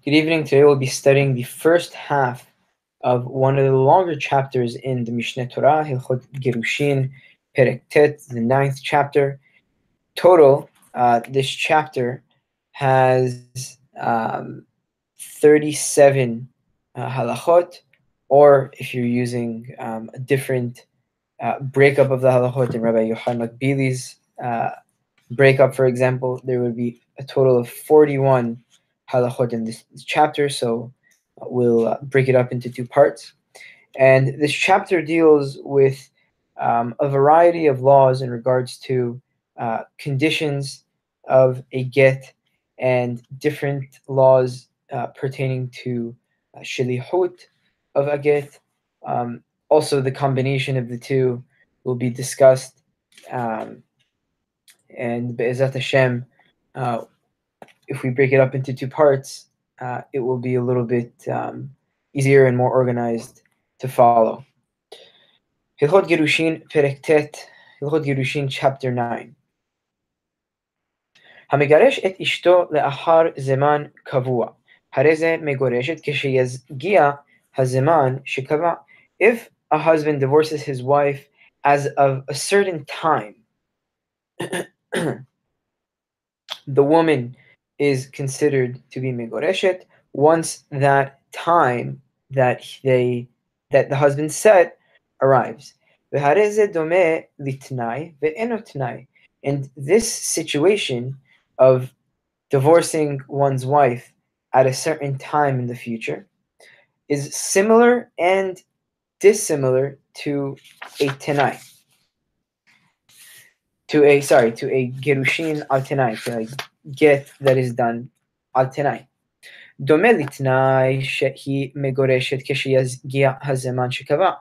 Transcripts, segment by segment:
Good evening. Today we'll be studying the first half of one of the longer chapters in the Mishne Tora, Hilchot Gerushin, Perek Tet, the ninth chapter. Total, this chapter has 37 halachot, or if you're using a different breakup of the halachot in Rabbi Yochanan Makbili's breakup, for example, there would be a total of 41 halachot in this chapter. So we'll break it up into two parts. And this chapter deals with a variety of laws in regards to conditions of a get and different laws pertaining to shilihut of a get. Also, the combination of the two will be discussed. And Be'ezat Hashem, if we break it up into two parts, it will be a little bit easier and more organized to follow. Hilchot Gerushin, Perek Tet, Hilchot Gerushin, chapter 9. המגרש את אשתו לאחר זמן קבוע, הרי זה מגורשת כשיגיע הזמן שקבע. If a husband divorces his wife as of a certain time, the woman is considered to be megoreshet once that time that the husband set arrives. And this situation of divorcing one's wife at a certain time in the future is similar and dissimilar to a tenai. To a gerushin al tenai, to a get that is done al tenai. דומה לתנאי שהיא מגורשת כשיגיע הזמן שקבע.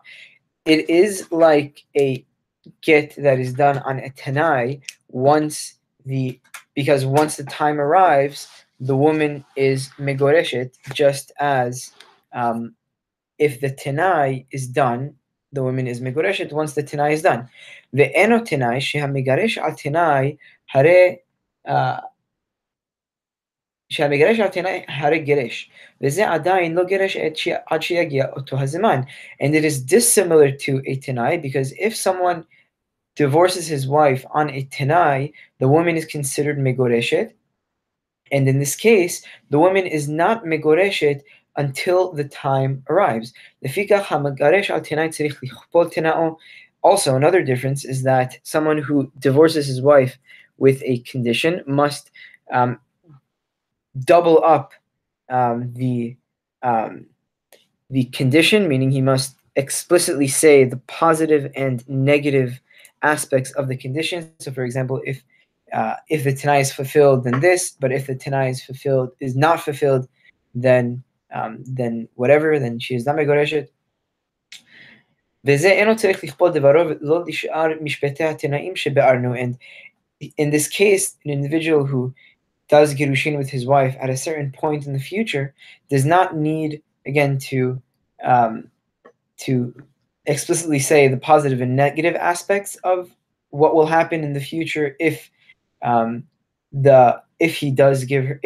It is like a get that is done on a tenai because once the time arrives, the woman is megoreshet, just as if the tenai is done, the woman is megoreshet once the tenai is done. ואינו תנאי שהמגרש על תנאי שהמגרש על תנאי הרי גרש, וזה עדיין לא גרש עד שיגיע אותו הזמן. And it is dissimilar to a tenai because if someone divorces his wife on a tenai, the woman is considered megoreshet, and in this case, the woman is not megoreshet until the time arrives. Also, another difference is that someone who divorces his wife with a condition must double up the condition, meaning he must explicitly say the positive and negative aspects of the condition. So, for example, if the tenai is fulfilled, then this. But if the tenai is not fulfilled, then whatever, then she is not megoreshet. And in this case, an individual who does Gerushin with his wife at a certain point in the future does not need, again, to explicitly say the positive and negative aspects of what will happen in the future if he does give her,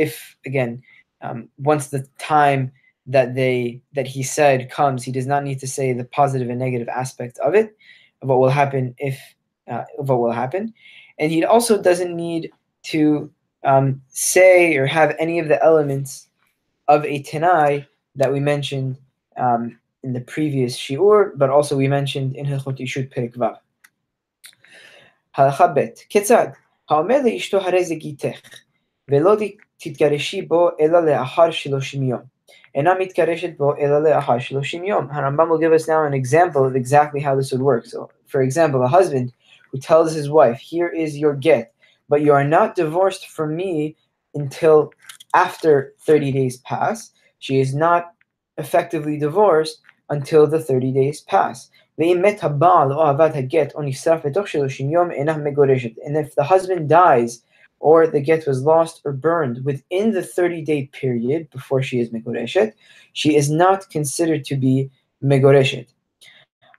once the time that he said comes, he does not need to say the positive and negative aspects of it, of what will happen and he also doesn't need to say or have any of the elements of a tenai that we mentioned in the previous shiur, but also we mentioned in Hilchot Ishut Perek Vav. Halacha bet. Ketzad, ha'omer le'ishto harei ze gitech, ve'lo titgareshi bo ela le'achar shiloshim yom. Eina mitgareshet bo ela le'achar shiloshim yom. Harambam will give us now an example of exactly how this would work. So, for example, a husband who tells his wife, "Here is your get, but you are not divorced from me until after 30 days pass." She is not effectively divorced until the 30 days pass. And if the husband dies or the get was lost or burned within the 30-day period before she is megoreshet, she is not considered to be megoreshet.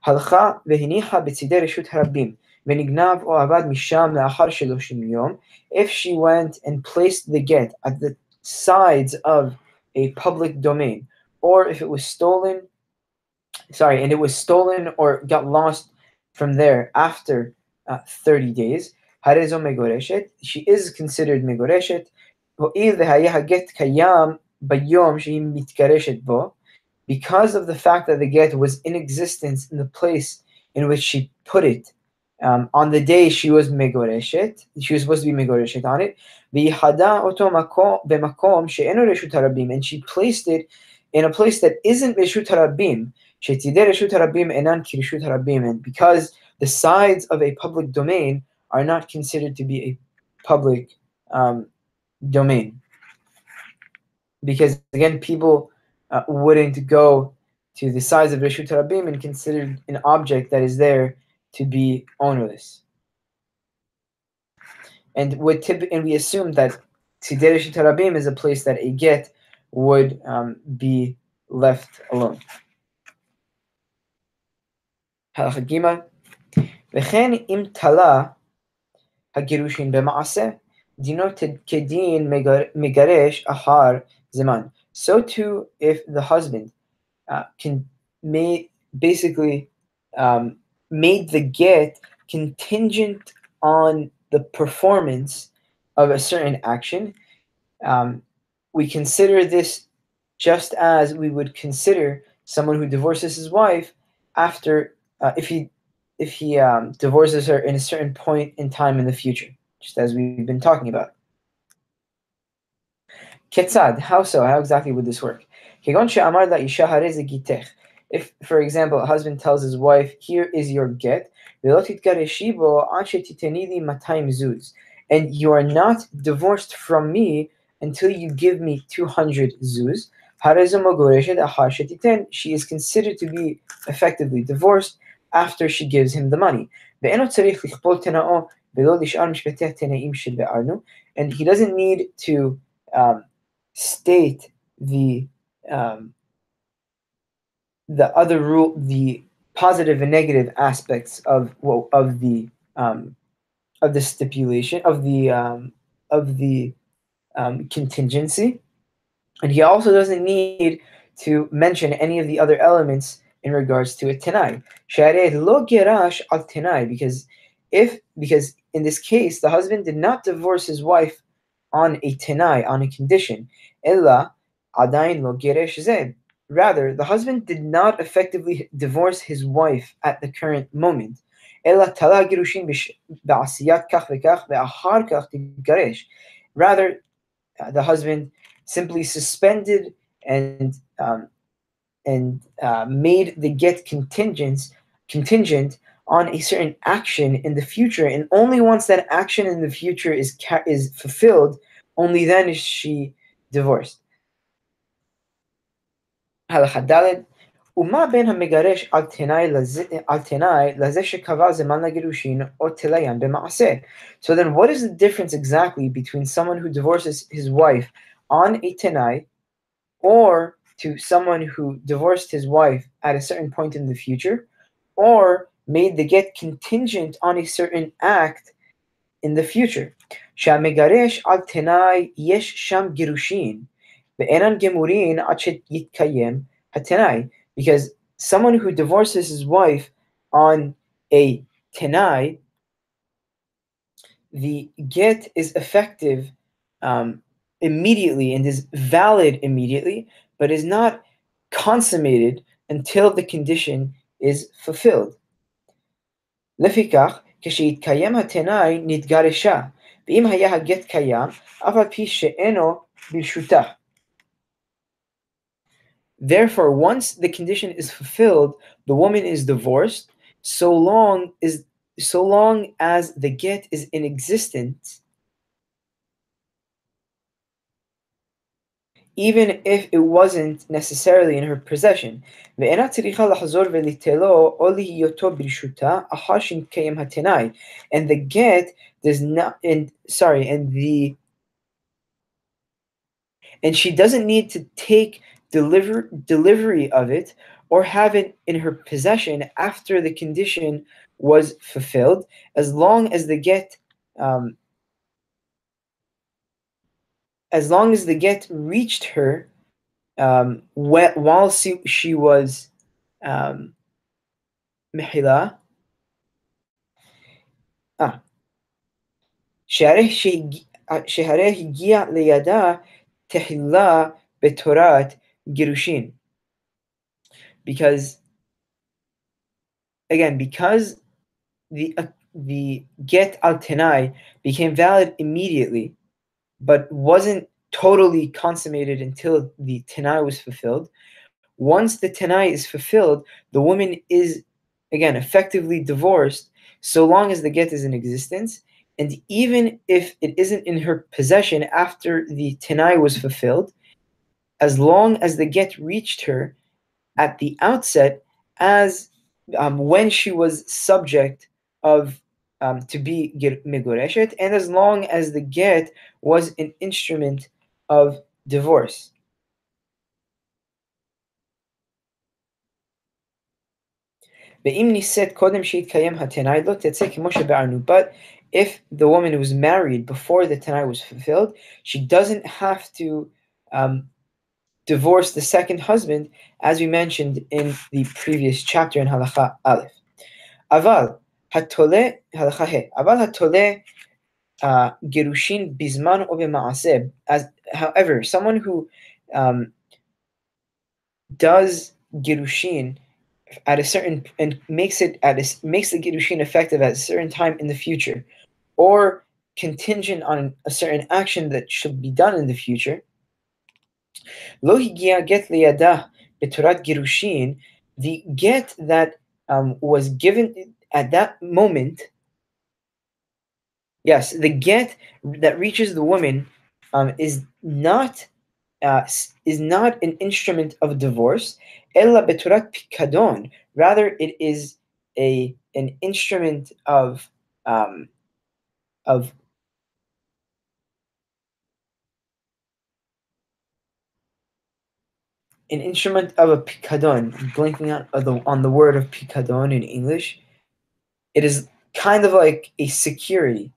Halcha v'hinicha b'tzidei reshut harabim v'nignav o avad misham le'achar sheloshim yom. If she went and placed the get at the sides of a public domain, or if it was stolen, sorry, and it was stolen or got lost from there after 30 days, Harezo Megoreshet, she is considered Megoreshet. הואיל והיה הגט קיים ביום שהיא מתגרשת בו, because of the fact that the get was in existence in the place in which she put it, on the day she was megoreshet, she was supposed to be megoreshet on it, v'yihada oto b'makom she'eno reshut harabim, and she placed it in a place that isn't reshut harabim, she'tidei reshut harabim enan ki reshut harabim, and because the sides of a public domain are not considered to be a public domain, because again, people wouldn't go to the size of Reshut Rabim and consider an object that is there to be ownerless. And we assume that Tzidei Reshut Rabim is a place that a get would be left alone. Halacha Gimel, V'chen im tala hagirushin b'maaseh dino kedin megaresh ahar zeman. So too, if the husband basically made the get contingent on the performance of a certain action, we consider this just as we would consider someone who divorces his wife after if he divorces her in a certain point in time in the future, just as we've been talking about. Ketzad, how so? How exactly would this work? If, for example, a husband tells his wife, "Here is your get," and you are not divorced from me until you give me 200 zuz, she is considered to be effectively divorced after she gives him the money. And he doesn't need to state the other rule, the positive and negative aspects of the stipulation of the contingency, and he also doesn't need to mention any of the other elements in regards to a tenai. Lo gerash al tenai, because in this case the husband did not divorce his wife on a tenai, on a condition. Ella adain lo geresh zed. Rather, the husband did not effectively divorce his wife at the current moment. Ella tala gerushin ba'asiyat kach v'kach ve'achar kach tigaresh. Rather, the husband simply suspended and made the get contingent on a certain action in the future, and only once that action in the future is fulfilled, only then is she divorced. Halacha Daled, Uma ben hamegaresh al tenai laze shekava zeman lagirushin o telayan b'maaseh. So then, what is the difference exactly between someone who divorces his wife on a tenai, or to someone who divorced his wife at a certain point in the future, or made the get contingent on a certain act in the future? Shamegaresh al tenai yesh sham girushin. Because someone who divorces his wife on a tenai, the get is effective immediately and is valid immediately, but is not consummated until the condition is fulfilled. לפיכך, כשיתקיים התנאי נתגרשה, ואם היה הגט קיים, אף על פי שאינו ברשותה. Therefore, once the condition is fulfilled, the woman is divorced, so long as the get is in existence, even if it wasn't necessarily in her possession. And the get does not, and she doesn't need to take delivery of it or have it in her possession after the condition was fulfilled, as long as the get reached her while she was محلا שהרי הגיע לידה תחילה בתורת גירושין. Because the get al tenai became valid immediately, but wasn't totally consummated until the tenai was fulfilled. Once the tenai is fulfilled, the woman is again effectively divorced so long as the get is in existence, and even if it isn't in her possession after the tenai was fulfilled, as long as the get reached her at the outset as when she was subject of to be megoreshet, and as long as the get was an instrument of divorce. But if the woman was married before the tenai was fulfilled, she doesn't have to divorce the second husband, as we mentioned in the previous chapter in Halacha Aleph. Aval hatole halacha he. Aval hatole gerushin bizman o b'maaseh. As however, someone who does gerushin at a certain and makes the gerushin effective at a certain time in the future, or contingent on a certain action that should be done in the future. Lo higia get liyadah b'torat gerushin. The get that was given at that moment. Yes, the get that reaches the woman is not an instrument of divorce. Ella beturat pikadon. Rather, it is an instrument of of an instrument of a pikadon. I'm blanking out on the word of pikadon in English. It is kind of like a security.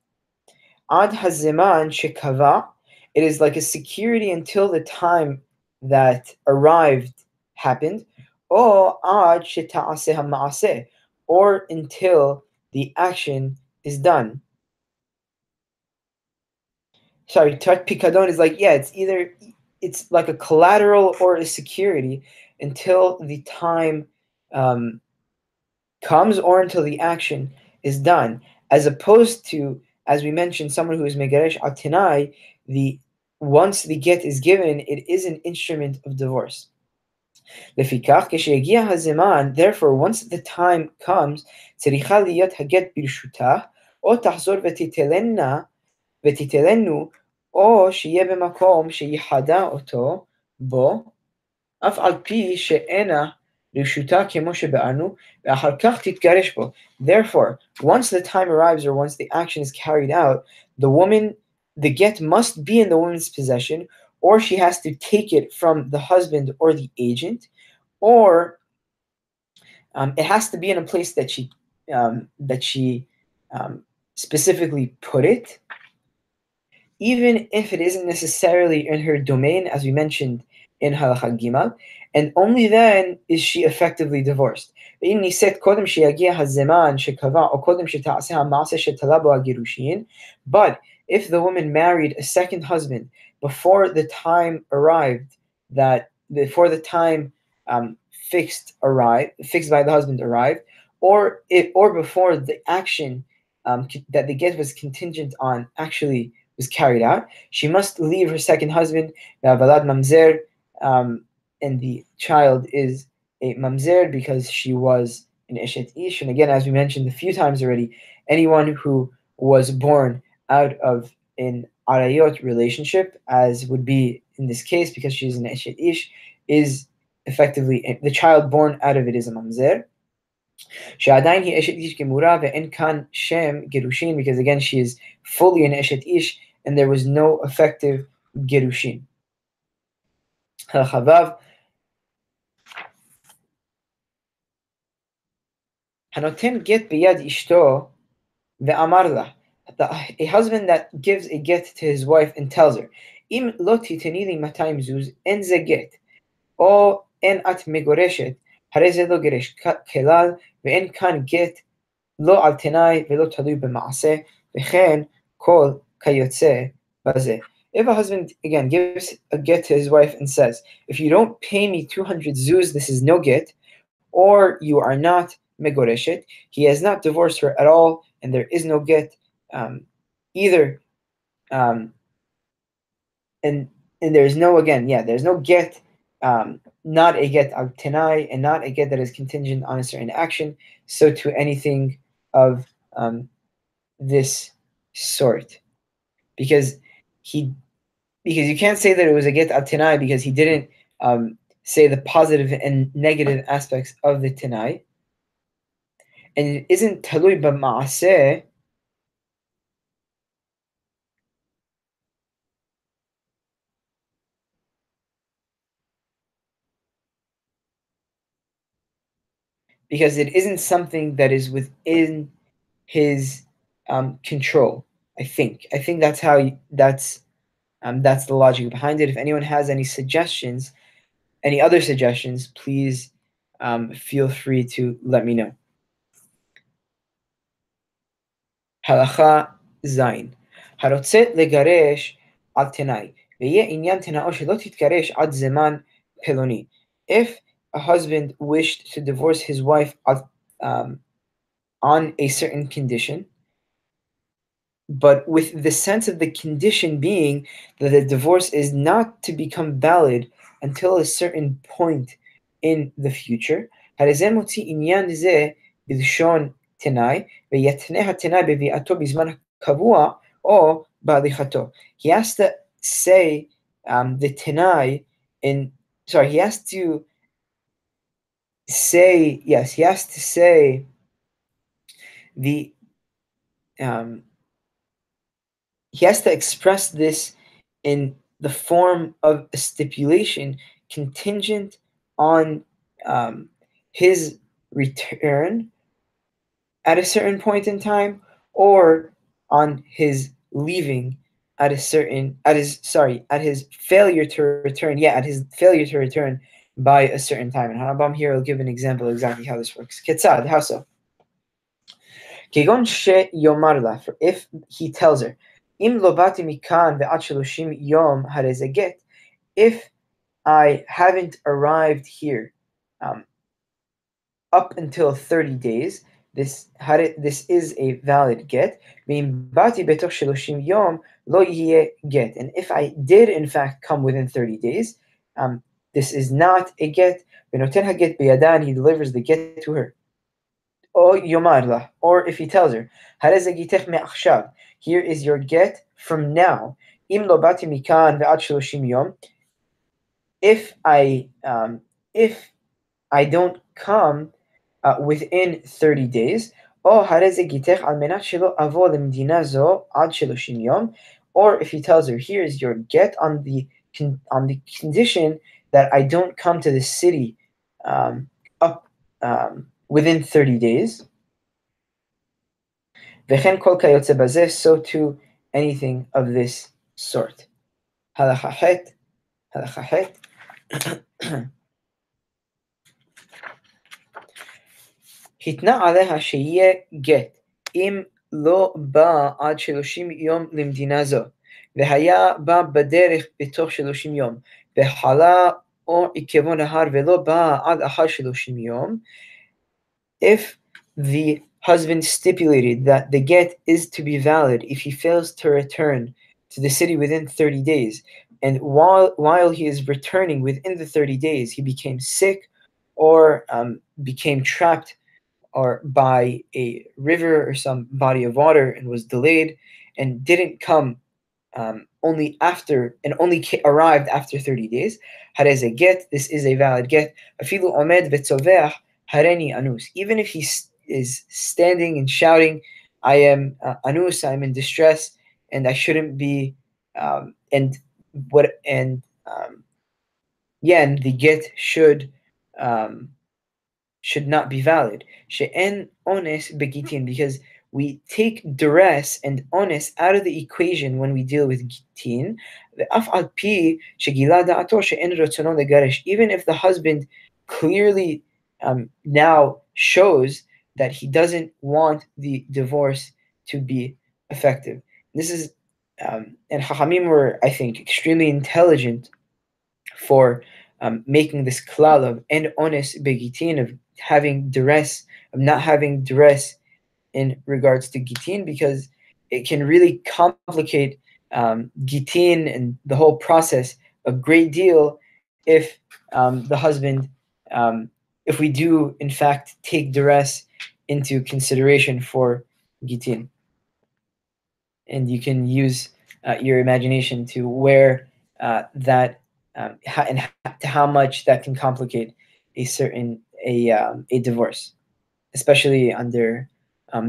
Ad hazeman shekava. It is like a security until the time that arrived happened. Or ad sheta'aseh ha'ma'aseh, or until the action is done. Sorry, tat pikadon is like, it's like a collateral or a security until the time comes or until the action is done, as opposed to, as we mentioned, someone who is megaresh atinai, once the get is given, it is an instrument of divorce. Therefore, once the time comes, צריכה להיות הגט ברשותה, או תחזור ותתלנו, או שיהיה במקום שיחדה אותו בו, אף על פי שאינה רשותה כמו שבאנו, ואחר כך תתגרש בו. Therefore, once the time arrives or once the action is carried out, the get must be in the woman's possession, or she has to take it from the husband or the agent, or it has to be in a place that she specifically put it, even if it isn't necessarily in her domain, as we mentioned in Halacha Gimal, and only then is she effectively divorced. But if the woman married a second husband before the time arrived, before the time fixed by the husband arrived, or before the action that the get was contingent on actually was carried out, she must leave her second husband, Valad Mamzer, and the child is a Mamzer because she was an Eshet Ish. And again, as we mentioned a few times already, anyone who was born out of an Arayot relationship, as would be in this case because she's an Eshet Ish, is effectively, the child born out of it is a Mamzer. שעדיין היא אשת איש גמורה ואין כאן שם גירושין, because again she is fully an אשת איש and there was no effective גירושין. הלכה ו' הנותן גט ביד אשתו ואמר לה, a husband that gives a get to his wife and tells her, אם לא תיתני לי 200 זוז, אין זה גט. או אין את מגורשת, הרי זה לא גירש כלל, ואין כאן גט לא על תנאי ולא תלוי במעשה, וכן כל כיוצא בזה. If a husband, again, gives a get to his wife and says, if you don't pay me 200 zuz, this is no get, or you are not megoreshet, he has not divorced her at all, and there is no get either. Um, and there's no, again, yeah, there's no get, not a get al tenai, and not a get that is contingent on a certain action. So to anything of this sort, because he because you can't say that it was a get al tenai because he didn't say the positive and negative aspects of the tenai, and it isn't talui b'maaseh because it isn't something that is within his control. I think that's how that's the logic behind it. If anyone has any suggestions, any other suggestions, please feel free to let me know. הלכה ז' הרוצה לגרש על תנאי, ויהיה עניין תנאו שלא תתגרש עד זמן פלוני. If a husband wished to divorce his wife on a certain condition, but with the sense of the condition being that the divorce is not to become valid until a certain point in the future, הרי מוציא עניין זה בלשון תנאי, ויתנה התנאי בביאתו בזמן הקבוע או בהליכתו. He has to say the tenai he has to say, yes, he has to say the he has to express this in the form of a stipulation contingent on his return at a certain point in time, or on his leaving at his failure to return. Yeah, at his failure to return by a certain time. And Harabam here will give an example exactly how this works. Ketzad, how so? Kegon she yomar la, for if he tells her, Im lo bati mikan ve'at sheloshim yom harei get, if I haven't arrived here up until 30 days, this is a valid get. Ve'im bati betoch sheloshim yom lo yeh get, and if I did in fact come within 30 days, this is not a get. Ve'noten haget beyadan, he delivers the get to her. Or yomarla, or if he tells her, here is your get from now. Im lo bati mikan ve'ad shloshim yom. If I don't come within 30 days, or or if he tells her, here is your get on the condition that I don't come to the city up within 30 days. וכן כל כיוצא בזה, so to anything of this sort. הלכה ח' התנה עליה שיהיה גט, אם לא בא עד 30 יום למדינה זו, והיה בא בדרך בתוך 30 יום, וחלה או עקבו נהר ולא בא עד אחר 30 יום, if the husband stipulated that the get is to be valid if he fails to return to the city within 30 days, and while he is returning within the 30 days, he became sick or became trapped or by a river or some body of water and was delayed and didn't come only arrived after 30 days, harei ze get, this is a valid get. Afilu omed v'tzoveach hareni anus. Even if he is standing and shouting, I am anus, I am in distress, and I shouldn't be, and the get should not be valid. She'en ones begitin, because we take duress and onus out of the equation when we deal with gitin. Even if the husband clearly now shows that he doesn't want the divorce to be effective. This is, and Chachamim were, I think, extremely intelligent for making this klal of and ones begitin, of having duress, of not having duress in regards to gitin, because it can really complicate gitin and the whole process a great deal if the husband, if we do in fact take duress into consideration for gitin. And you can use your imagination to where that to how much that can complicate a divorce, especially under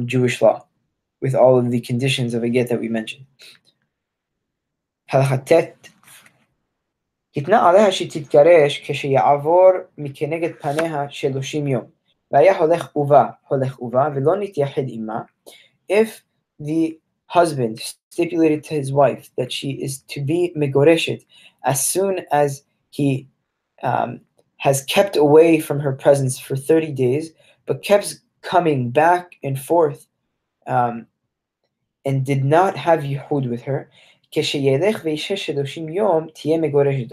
Jewish law, with all of the conditions of a get that we mentioned. הלכת התנה עליה שתתגרש כשיעבור מכנגד פניה 30 יום, והיה הולך ובא ולא נתייחד עמה. If the husband stipulated to his wife that she is to be megoreshet as soon as he has kept away from her presence for 30 days, but kept coming back and forth and did not have yichud with her,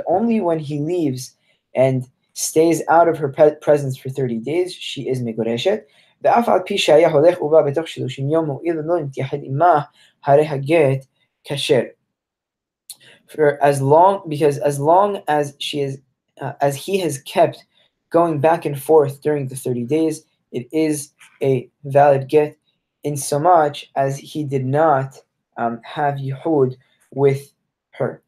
only when he leaves and stays out of her presence for 30 days, she is megoreshet. ואף על פי שהיה הולך ובא בתוך 30 יום הואיל ולא נתייחד עמה, הרי הגט כשר. For as long, because as long as she is, as he has kept going back and forth during the 30 days, it is a valid get, in so much as he did not have yichud with her.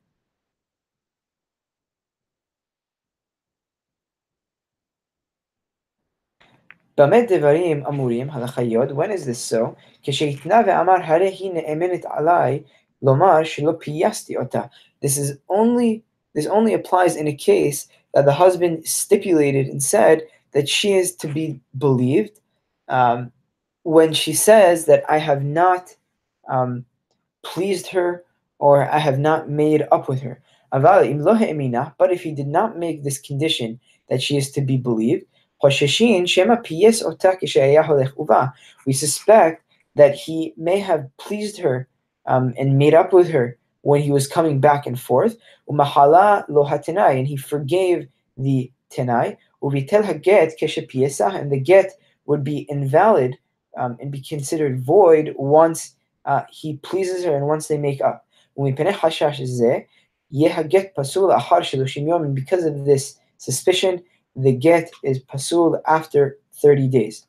במה דברים אמורים הלכיות? When is this so? כשהתנה ואמר הרי היא נאמנת עליי לומר שלא פייסתי אותה. This only applies in a case that the husband stipulated and said that she is to be believed when she says that I have not pleased her or I have not made up with her. But if he did not make this condition that she is to be believed, we suspect that he may have pleased her and made up with her when he was coming back and forth, and he forgave the tenai, and the get would be invalid and be considered void once he pleases her and once they make up. And because of this suspicion, the get is pasul after 30 days.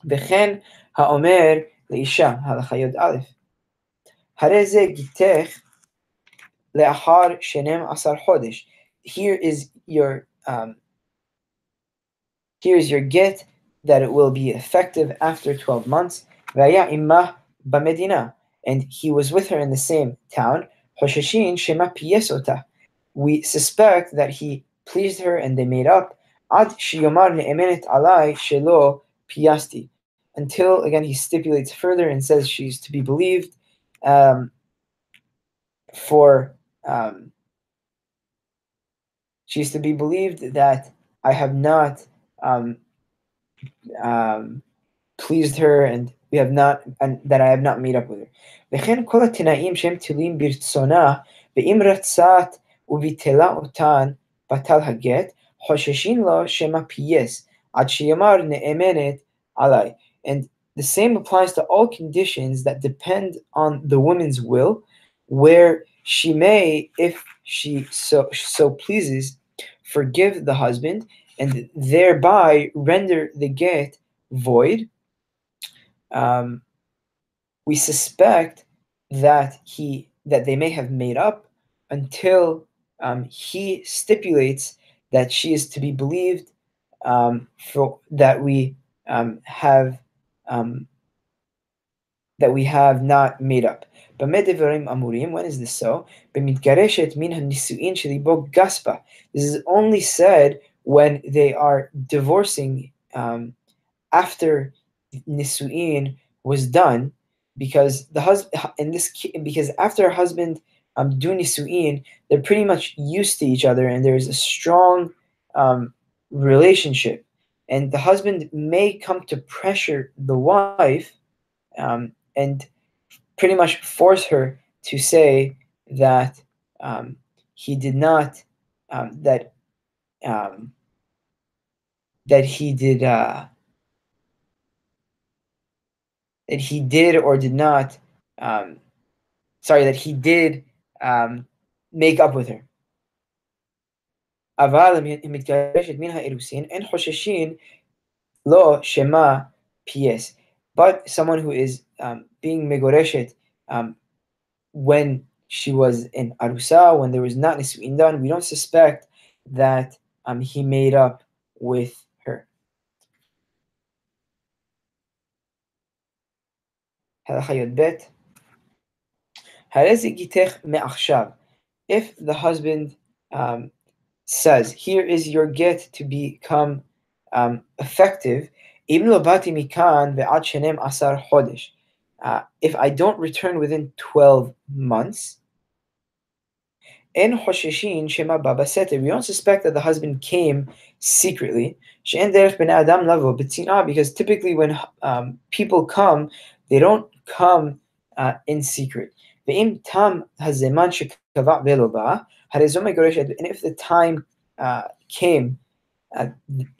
וכן האומר לאישה, הלכה י"א, הרי זה גיתך לאחר 12 חודש. Here is your get that it will be effective after 12 months. והיה עמה במדינה, and he was with her in the same town. חוששים שמא פייס אותה. We suspect that he pleased her and they made up. עד שיאמר נאמנת עליי שלא פייסתי. Until, again, he stipulates further and says she's to be believed she's to be believed that I have not pleased her and that I have not made up with her. וכן כל התנאים שהם תלויים ברצונה, ואם רצת וביטלה אותן, בטל הגט, חוששים לו שמא פייס, עד שיאמר נאמנת עליי. And the same applies to all conditions that depend on the woman's will, where she may, if she so pleases, forgive the husband and thereby render the get void. We suspect that they may have made up until he stipulates that she is to be believed, that we have not made up. במה דברים אמורים? When is this so? במתגרשת מן הנישואין שליבו גספה. This is only said when they are divorcing after nisu'in was done, because the husband in this because after a husband do nisuin, they're pretty much used to each other, and there's a strong um, relationship, and the husband may come to pressure the wife and pretty much force her to say that um, he did not that um, that he did that he did or did not um, sorry, that he did um, make up with her. אבל אם מתגרשת מן האירוסין, אין חוששים lo shema ps. But someone who is being megoreshet when she was in arusa, when there was not nisuin done, we don't suspect that he made up with her. הלכה י"ב. הרי זה גיתך מעכשיו. If the husband says, here is your get to become effective, אם לא באתי מכאן ועד 12 חודש. If I don't return within 12 months, אין חוששים שמא בא בסתר. We don't suspect that the husband came secretly. שאין דרך בני אדם לבוא בצנעה, because typically when people come, they don't come in secret. ואם תם הזמן שקבע ולא בא, הרי זו מגורשת, and if the time came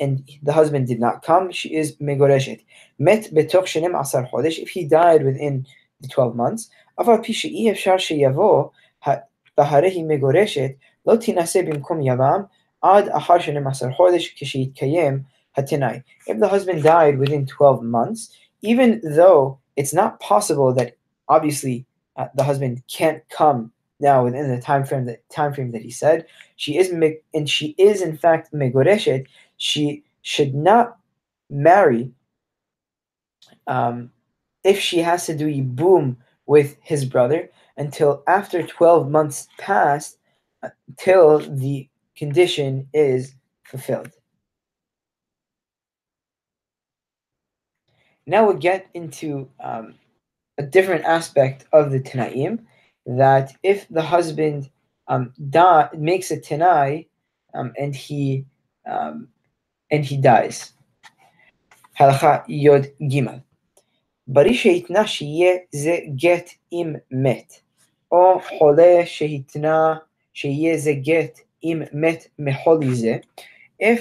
and the husband did not come, she is megoreshet. Met betוך 12 חודש, if he died within the 12 months, אבל פי שאי אפשר שיבוא, והרי היא מגורשת, לא תינשא במקום יבם, עד אחר 12 חודש כשיתקיים התנאי. If the husband died within 12 months, even though it's not possible that obviously the husband can't come now within the time frame that he said, she is in fact megoreshet, she should not marry if she has to do yibum with his brother until after 12 months passed, till the condition is fulfilled. Now we'll get into a different aspect of the Tanaim, that if the husband makes a Tanai and he dies. Halacha Yod Gimel. ברי שהתנה שיהיה זה גט אם מת, או חולה שהתנה שיהיה זה גט אם מת מחולי זה, if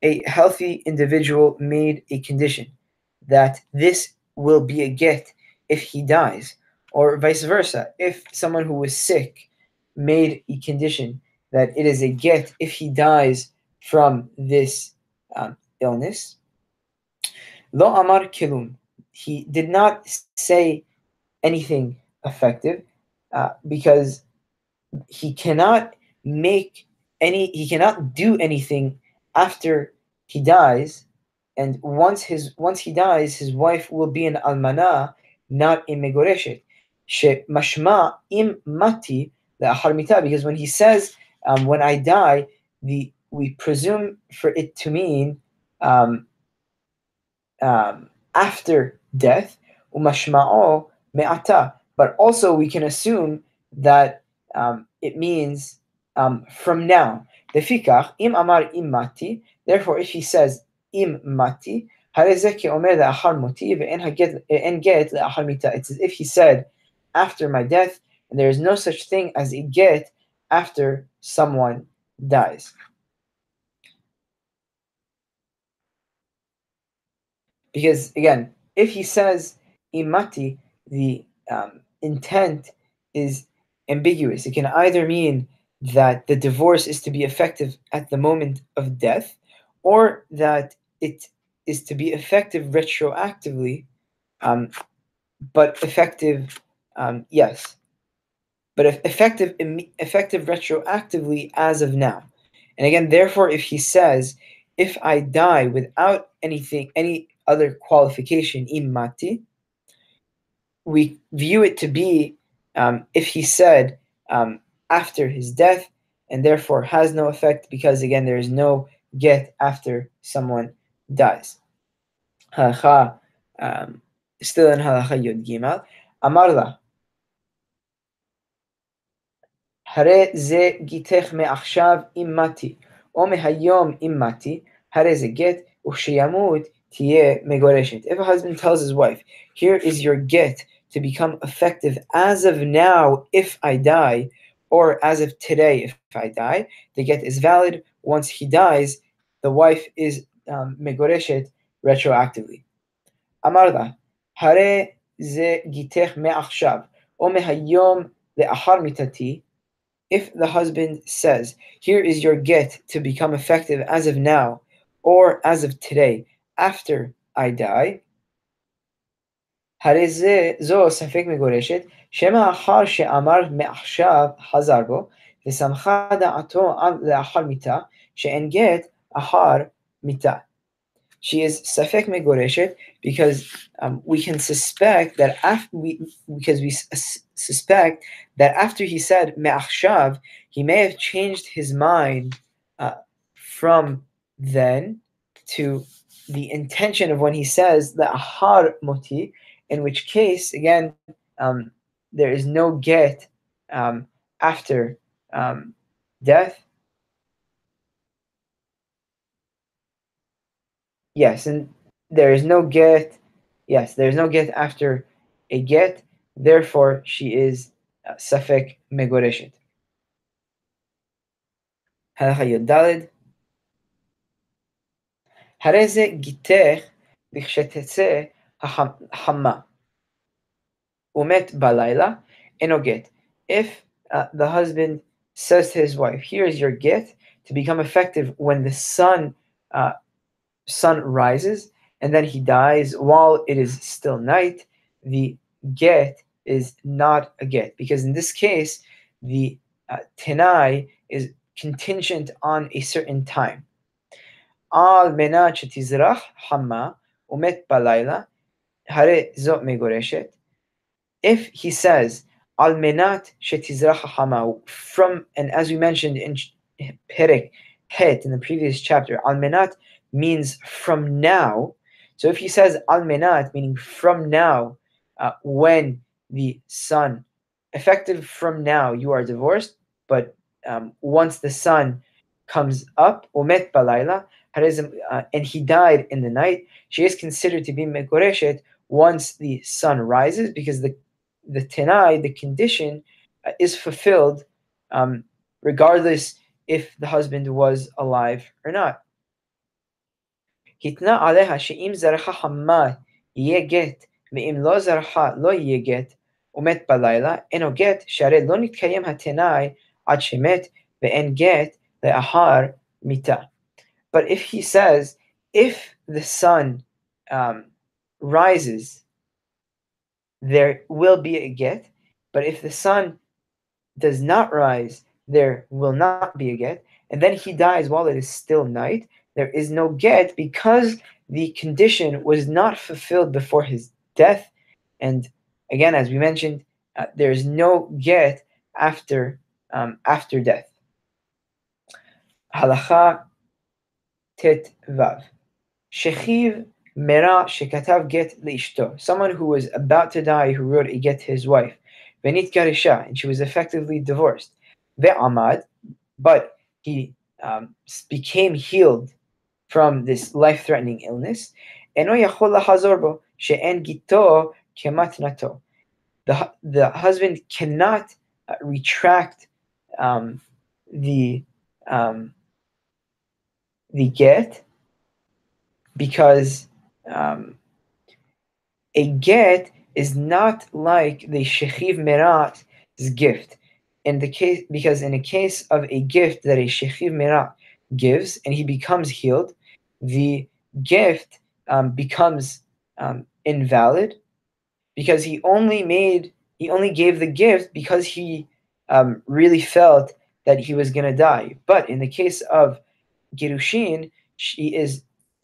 a healthy individual made a condition that this will be a get if he dies, or vice versa, if someone who was sick made a condition that it is a get if he dies from this illness, lo amar kilum, he did not say anything effective because he cannot do anything after he dies, and once he dies, his wife will be an almana, not a megoreshet. She mashma im mati le'achar mita, because when he says when I die, we presume for it to mean after death, umashma'o me'ata, but also we can assume that it means from now. Lefikach im amar im mati, therefore if he says im mati, הרי זה כאומר לאחר מותי ואין גט לאחר מיתה. It's as if he said after my death, and there is no such thing as a get after someone dies. Because again, if he says imati, the intent is ambiguous. It can either mean that the divorce is to be effective at the moment of death, or that it is to be effective retroactively, but effective, yes, but effective retroactively as of now. And again, therefore, if he says, if I die without any other qualification, imati, we view it to be if he said after his death, and therefore has no effect because again there is no get after someone dies. Halacha, still in halacha yod gimal. אמר לה, הרי זה גיתך מעכשיו אם מתי, או מהיום אם מתי, הרי זה גט, וכשימות תהיה מגורשת. If a husband tells his wife, here is your get to become effective as of now if I die, or as of today if I die, the get is valid. Once he dies, the wife is מגורשת retroactively. אמר לה, הרי זה גיתך מעכשיו, או מהיום לאחר מיתתי, if the husband says, here is your get to become effective as of now, or as of today, after I die, הרי זו ספק מגורשת, שמא אחר שאמר מעכשיו חזר בו, ושמחה דעתו לאחר מיתה, שאין גט אחר מיתה. She is safek megoreshet because we can suspect that suspect that after he said me'achshav, he may have changed his mind from then to the intention of when he says the ahar moti, in which case again there is no get after death. Yes, and there is no get. Yes, there is no get after a get. Therefore, she is safek megoreshet. Halacha Yud Daled. הרי זה גיתך לכשתצא החמה ומת בלילה, אינו get. If the husband says to his wife, here is your get to become effective when the sun rises, and then he dies while it is still night, the get is not a get, because in this case, the tenai is contingent on a certain time. Al menat shetizrach hama umet balayla, hare zot megoreshet. If he says al menat shetizrach hama, from, and as we mentioned in Perek Het in the previous chapter, al menat means from now. So if he says al menat, meaning from now, when the sun, effective from now, you are divorced, but once the sun comes up, umet balayla, and he died in the night, she is considered to be megoreshet once the sun rises, because the tenai, the condition, is fulfilled, regardless if the husband was alive or not. התנה עליה שאם זרחה חמה יהיה גט, ואם לא זרחה לא יהיה גט, ומת בלילה, אינו גט, שהרי לא נתקיים התנאי עד שמת, ואין גט לאחר מיתה. But if he says, if the sun rises, there will be a get, but if the sun does not rise, there will not be a get, and then he dies while it is still night, there is no get, because the condition was not fulfilled before his death. And again, as we mentioned, there is no get after death. Halacha tet vav. Shechiv mera shekatav get leishto. Someone who was about to die, who wrote a get to his wife. Venit garisha, and she was effectively divorced. Ve'amad, but he became healed from this life-threatening illness. Eno yachol lahazor bo she'en gito kematnato. The husband cannot retract the get, because a get is not like the shechiv merat's gift. Because in a case of a gift that a shechiv merat gives and he becomes healed, the gift becomes invalid, because he only gave the gift because he really felt that he was going to die. But in the case of Gerushin,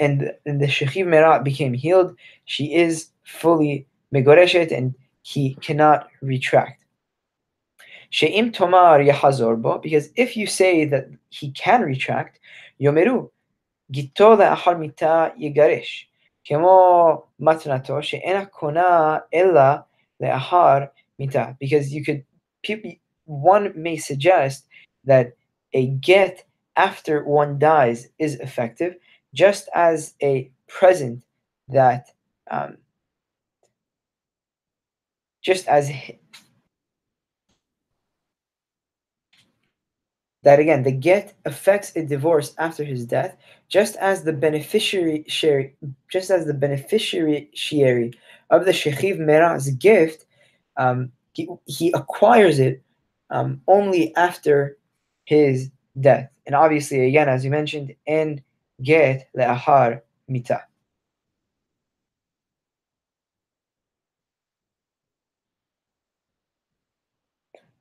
and the shechiv merat became healed, she is fully megoreshet, and he cannot retract. She'im tomar yahazor bo, because if you say that he can retract, yomeru gito le'achar mita yigaresh, kemo matnato she'ena kona ella le'ahar mita, because one may suggest that a get after one dies is effective, just as a present that um, just as that again, the get affects a divorce after his death, just as the beneficiary of the Shechiv Merah's gift, he acquires it only after his death. And obviously, again, as you mentioned, in get le'ahar mita.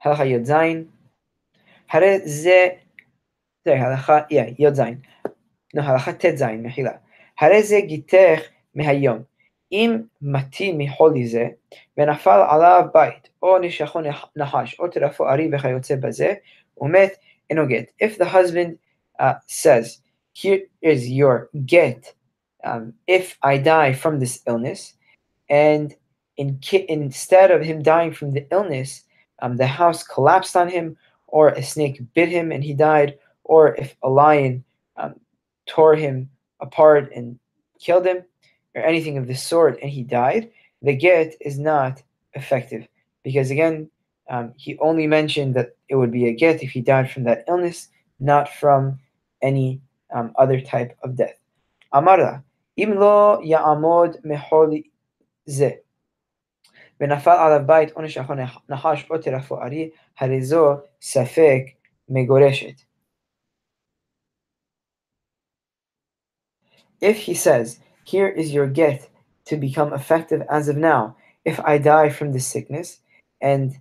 הלכה י"ז, הרי זה הלכה, י"ז, הלכה ט"ז, מחילה. הרי זה גיתך מהיום. אם מתי מחולי זה, ונפל עליו בית, או נשכו נחש, או טרפו ארי וכיוצא בזה, ומת, אינו גט. If the husband says, here is your get, if I die from this illness, and instead of him dying from the illness, the house collapsed on him, or a snake bit him and he died, or if a lion um, tore him apart and killed him, or anything of this sort, and he died, the get is not effective. Because again, he only mentioned that it would be a get if he died from that illness, not from any other type of death. Amara, im lo ya'amod meholi זה. ונפל עליו בית או נשכו נחש או טרפו ארי, הרי זו ספק מגורשת. If he says, here is your get to become effective as of now, if I die from this sickness, and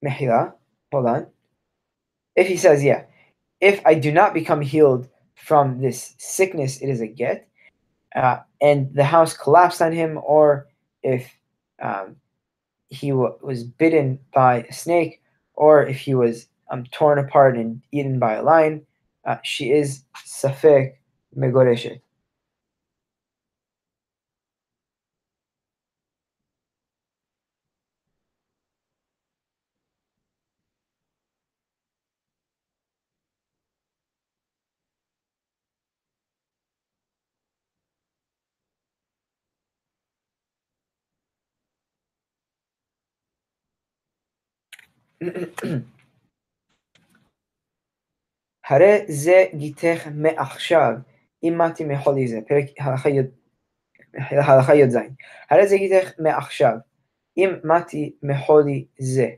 mehila, hold on. If he says, if I do not become healed from this sickness, it is a get, and the house collapsed on him, or if he was bitten by a snake, or if he was torn apart and eaten by a lion, she is safek megoreshet. הרי זה גיתך מעכשיו, אם מתי מחולי זה, פרק הלכה י"ז. הרי זה גיתך מעכשיו, אם מתי מחולי זה,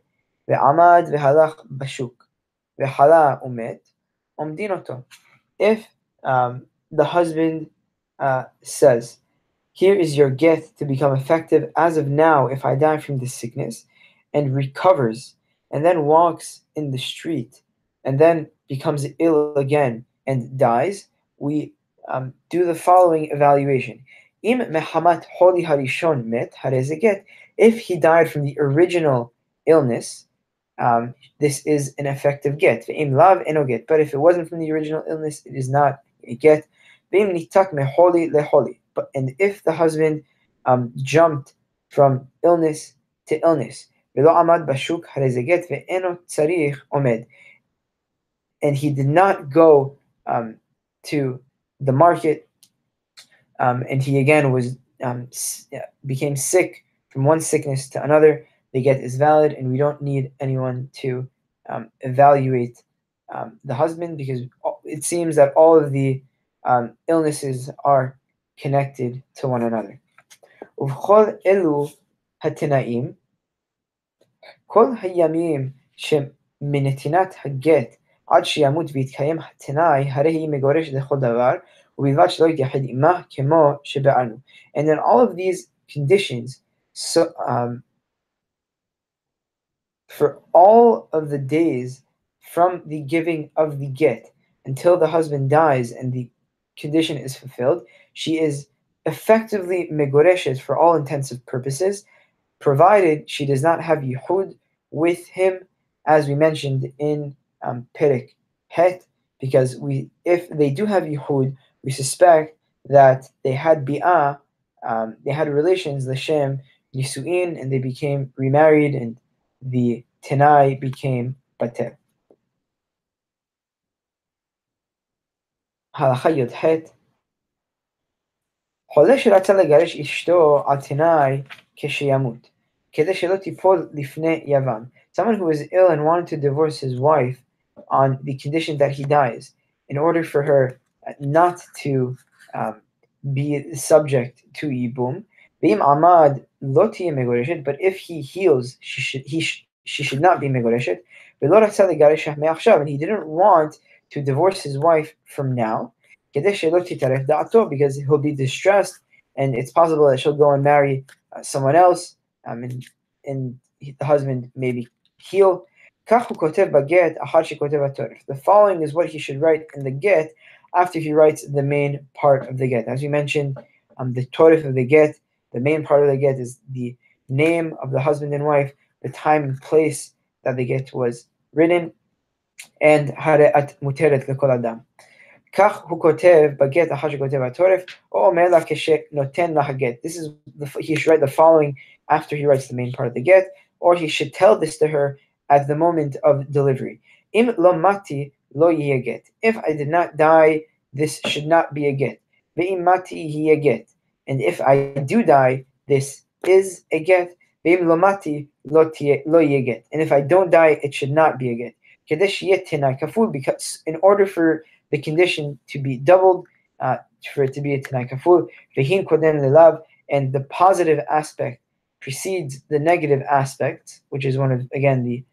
ועמד והלך בשוק, וחלה ומת, עומדין אותו. If the husband says, here is your get to become effective as of now if I die from this sickness, and recovers, and then walks in the street, and then becomes ill again and dies, we do the following evaluation. Im mehamat holi harishon met get. If he died from the original illness, this is an effective get. Ve'im lav eno get. But if it wasn't from the original illness, it is not a get. Ve'im nitak meholi leholi. But and if the husband jumped from illness to illness, ve'lo amad bashuk get ve'eno tzarich omed, and he did not go to the market, and he again was became sick from one sickness to another, the get is valid, and we don't need anyone to evaluate the husband, because it seems that all of the illnesses are connected to one another. ובכל אלו התנאים, כל הימים שמנתינת הגט עד שימות ויתקיים התנאי, הרי היא מגורשת לכל דבר, ובלבד שלא יתייחד עמה כמו שבארנו. And then all of these conditions, so for all of the days from the giving of the get until the husband dies and the condition is fulfilled, she is effectively megoreshet for all intensive purposes, provided she does not have yichud with him, as we mentioned in Perek Het, because if they do have yichud, we suspect that they had bi'ah, they had relations, l'shem nisuin, and they became remarried, and the tenai became batel. Halacha Yodhet. חולה שרצה לגרש אשתו על תנאי כשימות, כדי שלא תיפול לפני יוון. Someone who is ill and wanted to divorce his wife on the condition that he dies, in order for her not to be subject to Yibum. ואם עמד לא תהיה מגורשת, but if he heals, she should not be מגורשת, ולא רצה לגרשה מעכשיו, and he didn't want to divorce his wife from now, because he'll be distressed, and it's possible that she'll go and marry someone else, and the husband maybe heal. The following is what he should write in the get after he writes the main part of the get. As we mentioned, the torif of the get, the main part of the get is the name of the husband and wife, the time and place that the get was written, and hare'at muteret lekol adam. כך הוא כותב בגט אחר שכותב התורף, או אומר לה כשנותן לה הגט. He should write the following after he writes the main part of the get, or he should tell this to her at the moment of delivery. אם לא מתי, לא יהיה גט. If I did not die, this should not be a get. ואם מתי, יהיה גט. And if I do die, this is a get. ואם לא מתי, לא יהיה גט. And if I don't die, it should not be a get. כדי שיהיה תנאי כפול, because in order for the condition to be doubled, for it to be a Tanai Kaful, Vehin Kodem Lelav, and the positive aspect precedes the negative aspect, which is one of, again, the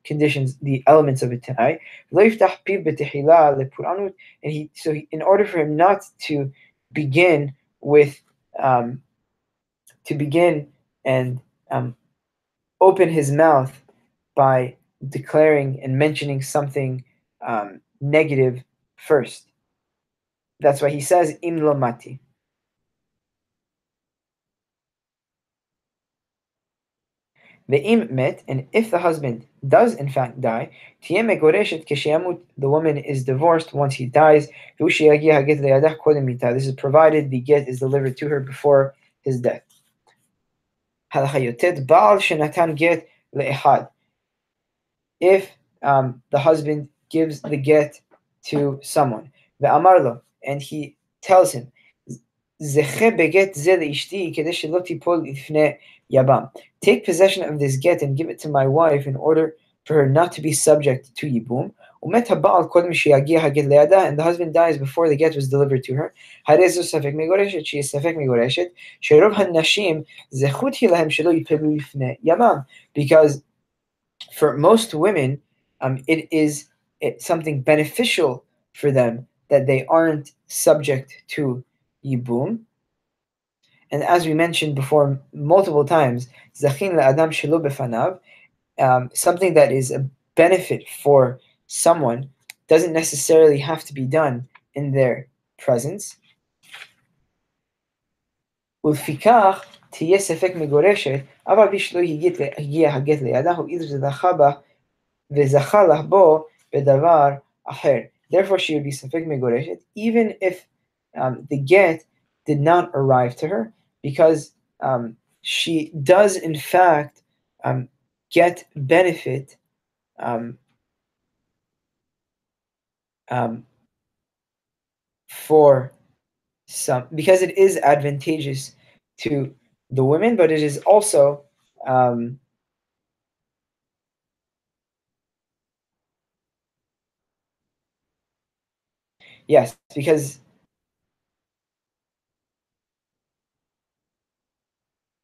conditions, the elements of a Tanai. And in order for him not to begin with, and open his mouth by declaring and mentioning something negative first. That's why he says im lo mati. Ve'im met, and if the husband does in fact die, tiyeh megoreshet kesheyamut, the woman is divorced once he dies. This is provided the get is delivered to her before his death. Halacha yotet, baal shenatan get le'echad. If the husband gives the get to someone, ve'amarlo, and he tells him, take possession of this get and give it to my wife in order for her not to be subject to Yibum. And the husband dies before the get was delivered to her. She is safek megoreshet. Because for most women, it's something beneficial for them that they aren't subject to Yibum. And as we mentioned before multiple times, Zachin la'adam shelo befanav, something that is a benefit for someone doesn't necessarily have to be done in their presence. ולפיכך תהיה ספק מגורשת, אבל בשלו הגיע הגט לידה, הוא איזו זכה בה וזכה לה בו בדבר אחר. Therefore she would be ספק מגורשת, even if the get did not arrive to her, because she does in fact get benefit for some, because it is advantageous to the women, but it is also yes, because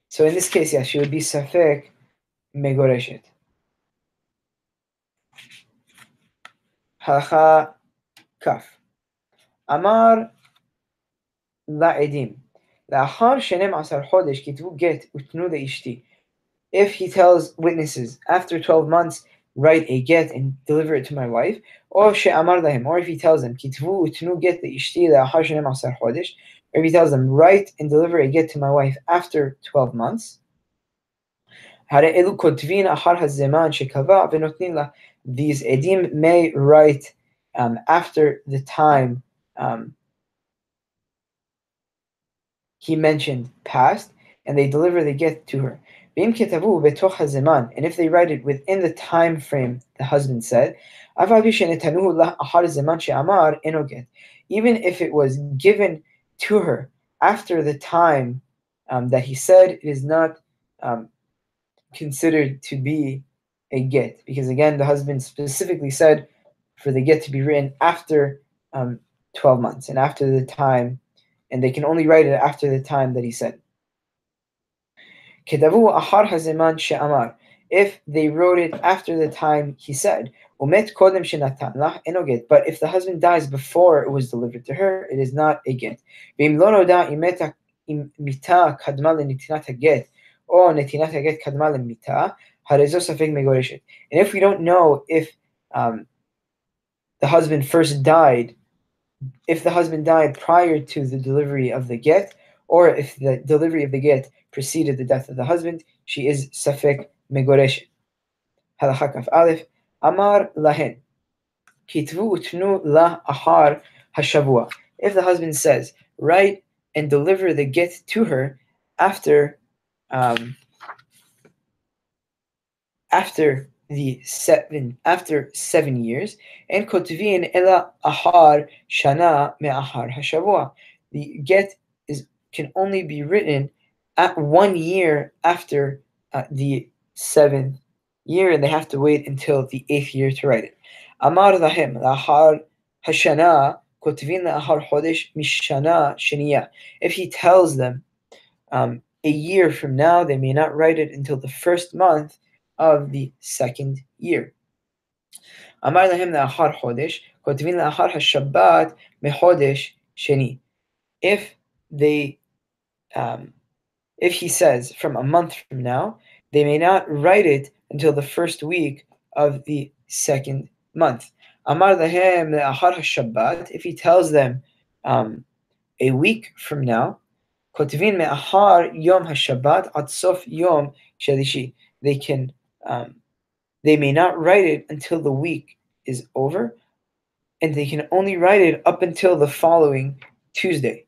so in this case, yes, she would be safek megoreshet. Halacha kaf. Amar la'edim. La'achar shenem asar chodesh kitvu get utnu le'ishti. If he tells witnesses, after 12 months, write a get and deliver it to my wife, or she'amar lahem, or if he tells them, kitvu utnu get le'ishti la'achar shenem asar chodesh, or if he tells them, write and deliver a get to my wife after 12 months, these edim may write after the time he mentioned passed, and they deliver the get to her. And if they write it within the time frame the husband said, even if it was given to her after the time that he said, it is not um, considered to be a get, because again, the husband specifically said for the get to be written after 12 months and after the time, and they can only write it after the time that he said. If they wrote it after the time he said, but if the husband dies before it was delivered to her, it is not a get. And if we don't know if the husband first died, if the husband died prior to the delivery of the get, or if the delivery of the get preceded the death of the husband, she is safek megoreshet. Halacha kaf aleph, amar lahen, kitvu utnu la ahar hashavua. If the husband says, write and deliver the get to her after after 7 years, and kotvin ela ahar shana me'ahar hashavua. The get can only be written at 1 year after the 7th year, and they have to wait until the 8th year to write it. Amar lahem lahar hashana kotvin lahar chodesh mishana sheniya. If he tells them a year from now, they may not write it until the first month of the 2nd year. Amar lahem lahar chodesh kotvin lahar hashabbat mechodesh sheni. If they if he says from a month from now, they may not write it until the first week of the 2nd month. Amar lahem le'achar haShabbat. If he tells them a week from now, kotvin me'achar yom haShabbat ad sof yom shelishi. They may not write it until the week is over, and they can only write it up until the following Tuesday.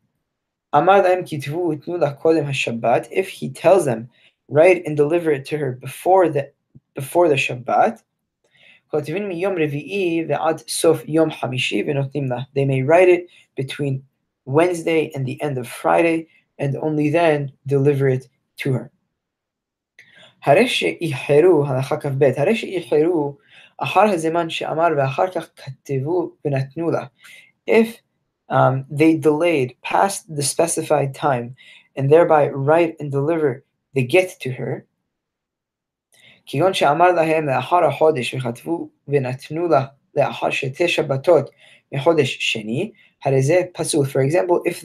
Amar lahem kitvu utnu la kodem haShabbat. If he tells them, write and deliver it to her before the Shabbat, kotvin miyom revi'i ve'ad sof yom hamishi v'notnim lah. They may write it between Wednesday and the end of Friday, and only then deliver it to her. If they delayed past the specified time and thereby write and deliver the get to her, if for example, if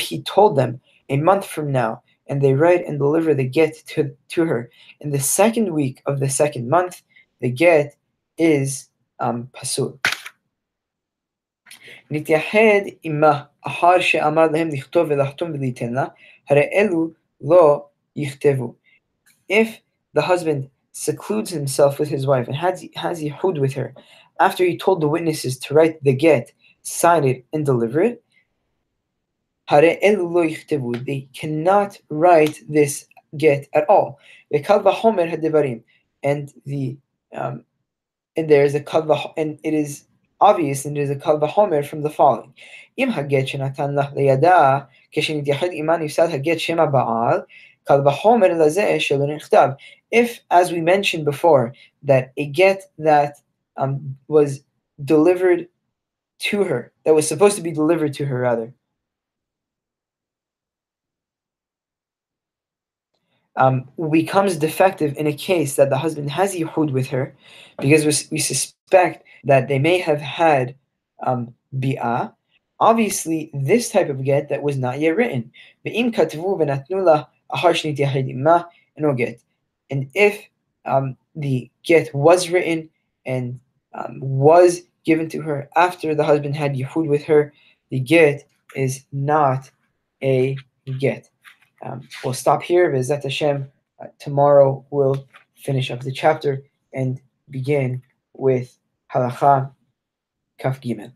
he told them a month from now, and they write and deliver the get to her in the 2nd week of the 2nd month, the get is pasul. נתייחד עמה אחר שאמר להם לכתוב ולחתום וליתן לה, הרי אלו לא יכתבו. If the husband secludes himself with his wife and has yihud with her after he told the witnesses to write the get, sign it, and deliver it, הרי אלו לא יכתבו. They cannot write this get at all. וקל וחומר הדברים, and there is a kal and it is obvious, and it is a kal v'chomer from the following. Im haget shenatan lah leyada keshenityahed iman yifsad haget shema ba'al kal v'chomer lazeh shelo nechtav. If, as we mentioned before, that a get that was delivered to her, that was supposed to be delivered to her rather, becomes defective in a case that the husband has yihud with her, because we suspect that they may have had bi'ah. Obviously, this type of get that was not yet written. And if the get was written and was given to her after the husband had yihud with her, the get is not a get. We'll stop here. V'ezat Hashem. Tomorrow we'll finish up the chapter and begin with halacha kaf gimel.